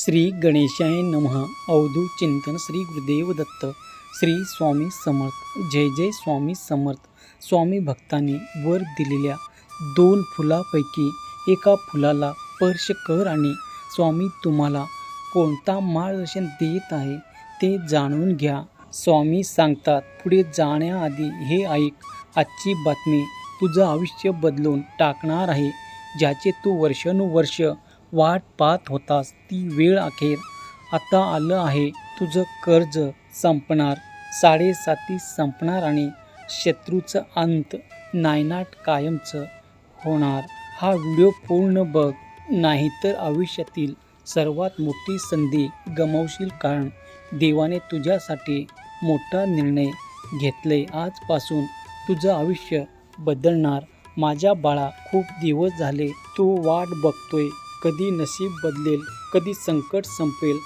श्री गणेशाय नमः. अवधूत चिंतन श्री गुरुदेव दत्त. श्री स्वामी समर्थ. जय जय स्वामी समर्थ. स्वामी भक्तांनी वर दिलेल्या 2 फुलापैकी एका फुलाला स्पर्श कर आणि स्वामी तुम्हाला कोणता मार्गदर्शन देत आहे ते जाणून घ्या. स्वामी सांगतात, पुढे जाण्याआधी हे ऐक. आजची बातमी तुझं आयुष्य बदलून टाकणार आहे. ज्याचे तू वर्षानुवर्ष वाट पाहत होतास ती वेळ अखेर आता आलं आहे. तुझं कर्ज संपणार, साडेसाती संपणार आणि शत्रूचं अंत, नायनाट कायमचं होणार. हा व्हिडिओ पूर्ण बघ, नाहीतर आयुष्यातील सर्वात मोठी संधी गमावशील. कारण देवाने तुझ्यासाठी मोठा निर्णय घेतलाय. आजपासून तुझं आयुष्य बदलणार. माझ्या बाळा, खूप दिवस झाले तू वाट बघतोय. कधी नशीब बदलेल, कधी संकट संपेल,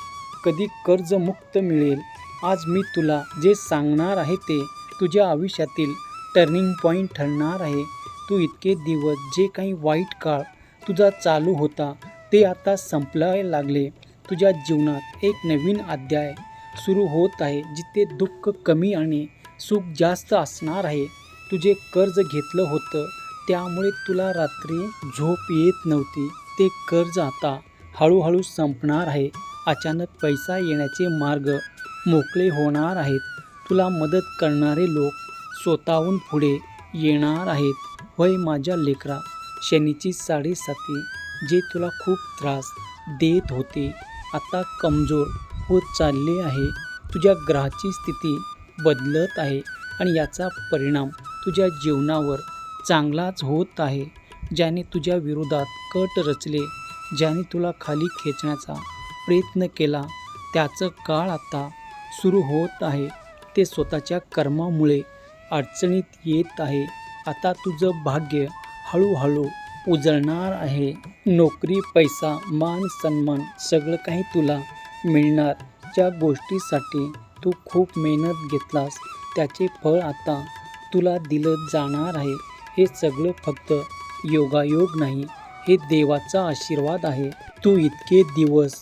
कधी कर्जमुक्त मिळेल. आज मी तुला जे सांगणार आहे ते तुझ्या आयुष्यातील टर्निंग पॉईंट ठरणार आहे. तू इतके दिवस जे काही वाईट काळ तुझा चालू होता ते आता संपलाय लागले. तुझ्या जीवनात एक नवीन अध्याय सुरू होत आहे, जिथे दुःख कमी आणि सुख जास्त असणार आहे. तुझे कर्ज घेतलं होतं त्यामुळे तुला रात्री झोप येत नव्हती. ते कर्ज आता हळूहळू संपणार आहे. अचानक पैसा येण्याचे मार्ग मोकळे होणार आहेत. तुला मदत करणारे लोक स्वतःहून पुढे येणार आहेत. होय माझ्या लेकरा, शनीची साडेसाती जे तुला खूप त्रास देत होते आता कमजोर होत चालले आहे. तुझ्या ग्रहाची स्थिती बदलत आहे आणि याचा परिणाम तुझ्या जीवनावर चांगलाच होत आहे. ज्याने तुझ्या विरोधात कट रचले, ज्याने तुला खाली खेचण्याचा प्रयत्न केला, त्याचं काळ आता सुरू होत आहे. ते स्वतःच्या कर्मामुळे अडचणीत येत आहे. आता तुझं भाग्य हळूहळू उजळणार आहे. नोकरी, पैसा, मान सन्मान सगळं काही तुला मिळणार. ज्या गोष्टीसाठी तू खूप मेहनत घेतलास त्याचे फळ आता तुला दिलं जाणार आहे. हे सगळं फक्त योगायोग नाही, हे देवाचा आशीर्वाद आहे. तू इतके दिवस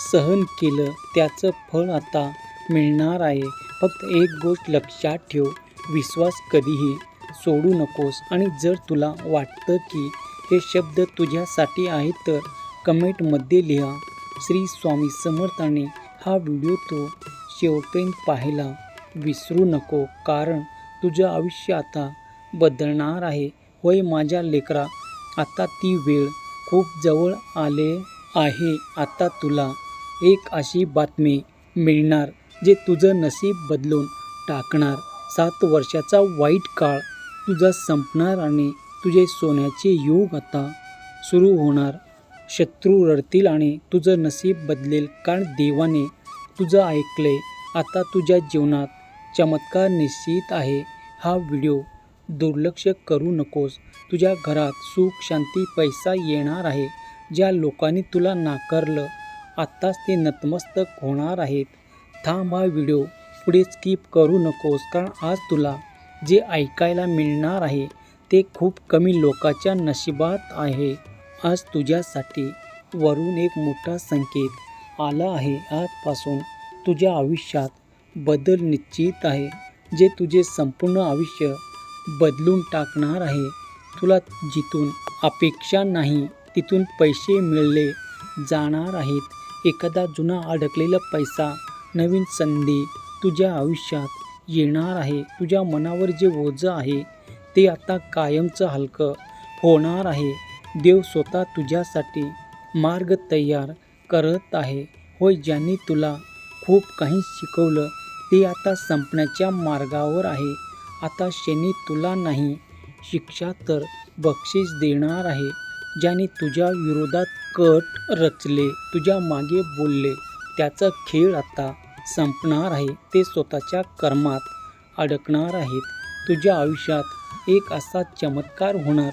सहन केलं त्याचं फळ आता मिळणार आहे. फक्त एक गोष्ट लक्षात ठेव, विश्वास कधीही सोडू नकोस. आणि जर तुला वाटतं की हे शब्द तुझ्यासाठी आहेत तर कमेंटमध्ये लिहा श्री स्वामी समर्थ आणि हा व्हिडिओ तू शेवटपर्यंत पाहायला विसरू नको. कारण तुझं आयुष्य आता बदलणार आहे. होय माझ्या लेकरा, आता ती वेळ खूप जवळ आले आहे. आता तुला एक अशी बातमी मिळणार जे तुझं नशीब बदलून टाकणार. 7 वर्षाचा वाईट काळ तुझा संपणार आणि तुझे सोन्याचे योग आता सुरू होणार. शत्रू रडतील आणि तुझं नशीब बदलेल. कारण देवाने तुझं ऐकलंय. आता तुझ्या जीवनात चमत्कार निश्चित आहे. हा व्हिडिओ दुर्लक्ष करू नकोस. तुझ्या घरात सुख, शांती, पैसा येणार आहे. ज्या लोकांनी तुला नाकारलं आत्ताच ते नतमस्तक होणार आहेत. थांब, हा व्हिडिओ पुढे स्किप करू नकोस. कारण आज तुला जे ऐकायला मिळणार आहे ते खूप कमी लोकांच्या नशिबात आहे. आज तुझ्यासाठी वरून एक मोठा संकेत आला आहे. आजपासून तुझ्या आयुष्यात बदल निश्चित आहे, जे तुझे संपूर्ण आयुष्य बदलून टाकणार आहे. तुला जिथून अपेक्षा नाही तिथून पैसे मिळले जाणार आहेत. एखादा जुना अडकलेला पैसा, नवीन संधी तुझ्या आयुष्यात येणार आहे. तुझ्या मनावर जे ओझं आहे ते आता कायमचं हलकं होणार आहे. देव स्वतः तुझ्यासाठी मार्ग तयार करत आहे. होय, ज्यांनी तुला खूप काही शिकवलं ते आता संपण्याच्या मार्गावर आहे. आता शनी तुला नाही, शिक्षा तर बक्षीस देणार आहे. ज्याने तुझ्या विरोधात कट रचले, तुझ्या मागे बोलले, त्याचा खेळ आता संपणार आहे. ते स्वतःच्या कर्मात अडकणार आहेत. तुझ्या आयुष्यात एक असा चमत्कार होणार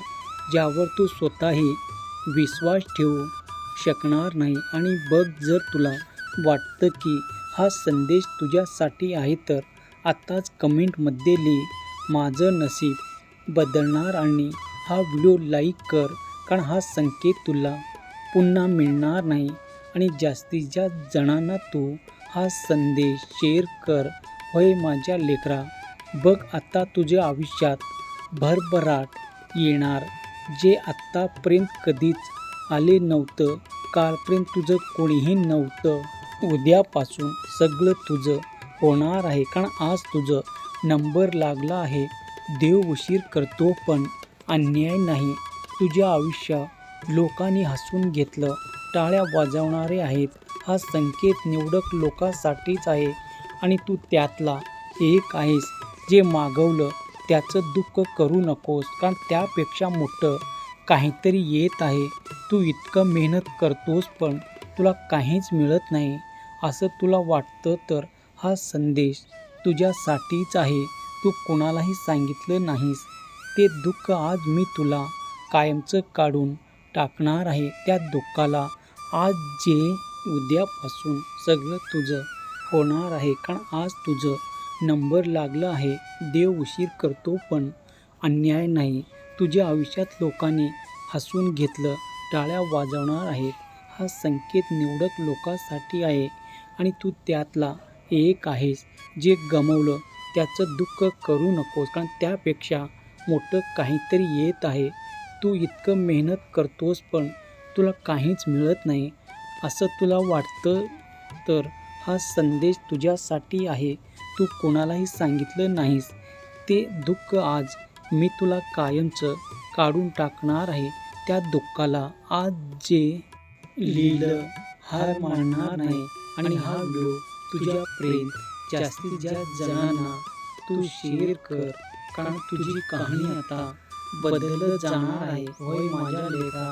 ज्यावर तू स्वतःही विश्वास ठेवू शकणार नाही. आणि बघ, जर तुला वाटतं की हा संदेश तुझ्यासाठी आहे तर आत्ताच कमेंटमध्ये लिह, माझं नशीब बदलणार. आणि हा व्हिडिओ लाईक कर, कारण हा संकेत तुला पुन्हा मिळणार नाही. आणि जास्तीत जास्त जणांना तू हा संदेश शेअर कर. होय माझ्या लेकरा, बघ आता तुझ्या आयुष्यात भरभराट येणार, जे आत्तापर्यंत कधीच आले नव्हतं. कालपर्यंत तुझं कोणीही नव्हतं. उद्यापासून सगळं तुझं होणार आहे, कारण आज तुझं नंबर लागला आहे. देव उशीर करतो पण अन्याय नाही. तुझ्या आयुष्यात लोकांनी हसून घेतलं, टाळ्या वाजवणारे आहेत. हा संकेत निवडक लोकांसाठीच आहे आणि तू त्यातला एक आहेस. जे मागवलं त्याचं दुःख करू नकोस, कारण त्यापेक्षा मोठं काहीतरी येत आहे. तू इतकं मेहनत करतोस पण तुला काहीच मिळत नाही असं तुला वाटतं तर हा संदेश तुझ्यासाठीच आहे. तू कोणालाही सांगितलं नाहीस ते दुःख आज मी तुला कायमचं काढून टाकणार आहे. त्या दुःखाला आज जे उद्यापासून सगळं तुझं होणार आहे, कारण आज तुझं नंबर लागलं आहे. देव उशीर करतो पण अन्याय नाही. तुझ्या आयुष्यात लोकांनी हसून घेतलं, टाळ्या वाजवणार आहेत. हा संकेत निवडक लोकांसाठी आहे आणि तू त्यातला एक आहेस. जे गमावलं त्याचं दुःख करू नकोस, कारण त्यापेक्षा मोठं काहीतरी येत आहे. तू इतकं मेहनत करतोस पण तुला काहीच मिळत नाही असं तुला वाटतं तर हा संदेश तुझ्यासाठी आहे. तू कोणालाही सांगितलं नाहीस ते दुःख आज मी तुला कायमचं काढून टाकणार आहे. त्या दुःखाला आज जे लिहिलं हार मानणार नाही. आणि हा व्हिडिओ तुझ्या प्रेम जास्तीत जास्त जणांना तू शेअर कर, कारण तुझी कहाणी आता बदलत जाणार आहे. होय माझ्या लेकरा,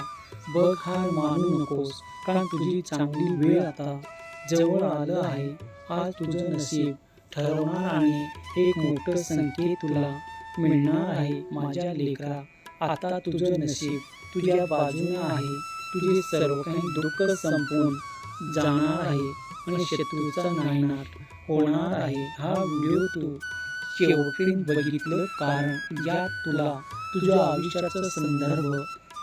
बघ हार मानू नकोस, कारण तुझी चांगली वेळ आता जवळ आलं आहे. आज तुझं नशीब ठरवणार आणि एक मोठं संकेत तुला मिळणार आहे. माझ्या लेकरा, आता तुझं नशीब तुझ्या बाजूने आहे. तुझे सर्व काही दुःख संपून जाणार आहे आणि शत्रूचा नायनाट होणार आहे. हा व्हिडिओ तू शेवटपर्यंत बघितलं, कारण यात तुला तुझ्या आयुष्याचा संदर्भ,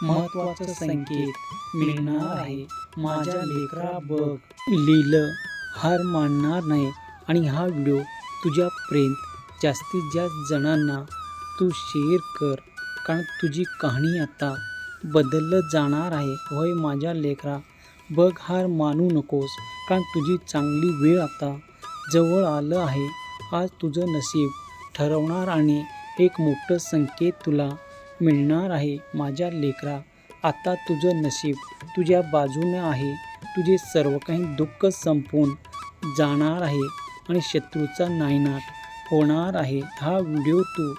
महत्त्वाचा संकेत मिळणार आहे. माझ्या लेकरा, बघ लिहिलं हार मानणार नाही. आणि हा व्हिडिओ तुझ्या प्रेम जास्तीत जास्त जणांना तू शेअर कर, कारण तुझी कहाणी आता बदलत जाणार आहे. होय माझ्या लेकरा, बघ हार मानू नकोस, कारण तुझी चांगली वेळ आता जवळ आलं आहे. आज तुझं नशीब ठरवणार आणि एक मोठं संकेत तुला मिळणार आहे. माझ्या लेकरा, आता तुझं नशीब तुझ्या बाजूने आहे. तुझे सर्व काही दुःख संपून जाणार आहे आणि शत्रूचा नायनाट होणार आहे. हा व्हिडिओ तू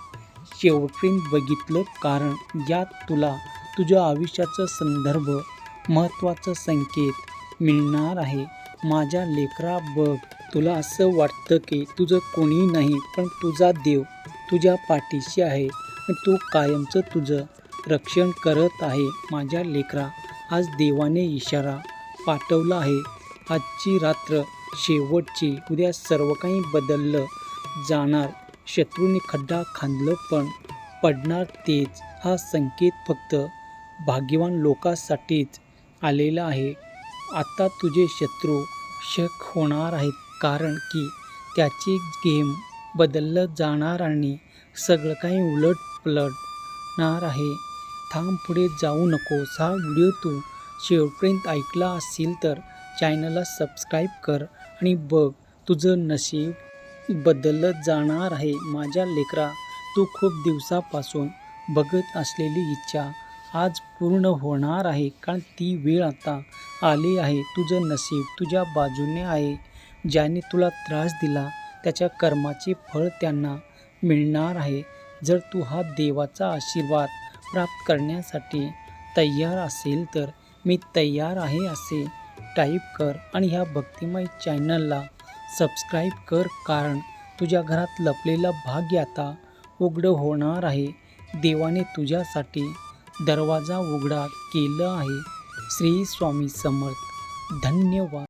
शेवटपर्यंत बघितलं, कारण यात तुला तुझ्या आयुष्याचा संदर्भ, महत्त्वाचा संकेत मिळणार आहे. माझ्या लेकरा, बघ तुला असं वाटतं की तुझं कोणी नाही, पण तुझा देव तुझ्या पाठीशी आहे आणि तू कायमचं तुझं रक्षण करत आहे. माझ्या लेकरा, आज देवाने इशारा पाठवला आहे. आजची रात्र शेवटची, उद्या सर्व काही बदललं जाणार. शत्रूने खड्डा खांदलं पण पडणार तेच. हा संकेत फक्त भाग्यवान लोकांसाठीच आलेला आहे. आता तुझे शत्रू शक होणार आहेत, कारण की त्याची गेम बदलत जाणार आणि सगळं काही उलटपलटणार आहे. थांब, पुढे जाऊ नकोस. हा व्हिडिओ तू शेवटपर्यंत ऐकला असेल तर चॅनलला सबस्क्राईब कर आणि बघ तुझं नशीब बदलत जाणार आहे. माझ्या लेकरा, तू खूप दिवसापासून बघत असलेली इच्छा आज पूर्ण होणार आहे, कारण ती वेळ आता आली आहे. तुझं नशीब तुझ्या बाजूने आहे. ज्याने तुला त्रास दिला त्याच्या कर्माचे फळ त्यांना मिळणार आहे. जर तू हा देवाचा आशीर्वाद प्राप्त करण्यासाठी तयार असेल तर मी तयार आहे असे टाईप कर आणि ह्या भक्तिमय चॅनलला सबस्क्राईब कर, कारण तुझ्या घरात लपलेला भाग्य आता उघडं होणार आहे. देवाने तुझ्यासाठी दरवाजा उघडा केला आहे. श्री स्वामी समर्थ. धन्यवाद.